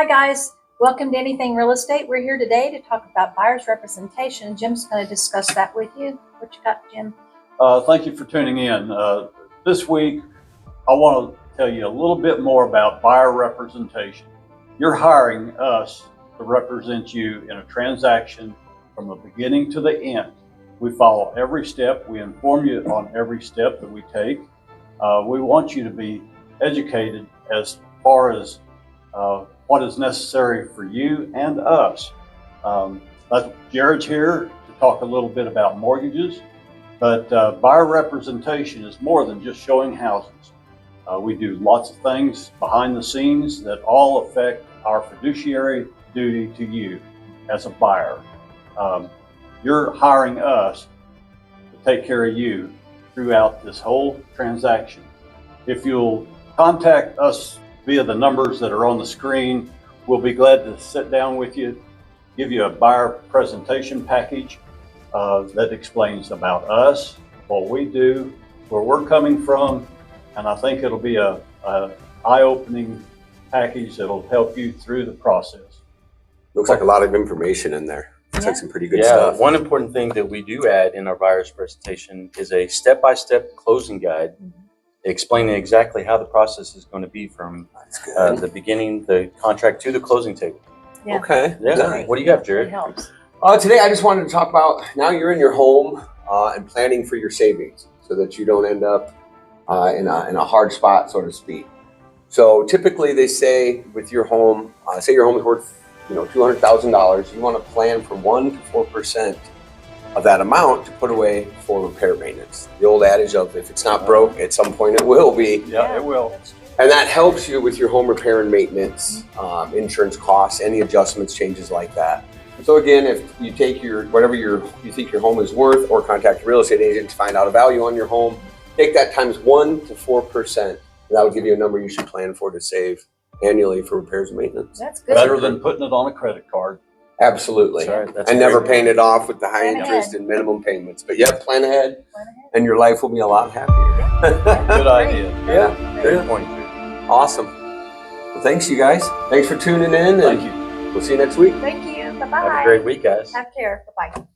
Hi guys, welcome to Anything Real Estate. We're here today to talk about buyer's representation. Jim's going to discuss that with you. What you got, Jim? Thank you for tuning in. This week, I want to tell you a little bit more about buyer representation. You're hiring us to represent you in a transaction from the beginning to the end. We follow every step. We inform you on every step that we take. We want you to be educated as far as what is necessary for you and us. Jared's here to talk a little bit about mortgages, but buyer representation is more than just showing houses. We do lots of things behind the scenes that all affect our fiduciary duty to you as a buyer. You're hiring us to take care of you throughout this whole transaction. If you'll contact us via the numbers that are on the screen, we'll be glad to sit down with you, give you a buyer presentation package that explains about us, what we do, where we're coming from, and I think it'll be a eye-opening package that'll help you through the process. Looks like a lot of information in there. Looks like some pretty good Yeah, stuff. one important thing that we do add in our buyer's presentation is a step-by-step closing guide explaining exactly how the process is going to be from the beginning, the contract to the closing table. Yeah. Okay. Yeah. Nice. What do you have, It Jared? helps. Today I just wanted to talk about now you're in your home and planning for your savings so that you don't end up in a hard spot, so to speak. So typically they say with your home, say your home is worth $200,000, you want to plan for 1 to 4% of that amount to put away for repair maintenance. The old adage of if it's not broke, at some point it will be. Yeah, it will. That's true. And that helps you with your home repair and maintenance, insurance costs, any adjustments, changes like that. So again, if you take whatever you think your home is worth, or contact a real estate agent to find out a value on your home, take that times 1 to 4%. And that will give you a number you should plan for to save annually for repairs and maintenance. That's good. Better than putting it on a credit card. Absolutely. That's right. That's And a never great paying it off with the high Plan interest ahead. and minimum payments. But yeah, plan ahead Plan ahead. and your life will be a lot happier. Good idea. Yeah. Great point, too. Awesome. Well, thanks you guys. Thanks for tuning in, and Thank you. we'll see you next week. Thank you. Have a Bye-bye. great week, guys. Have care. Bye-bye.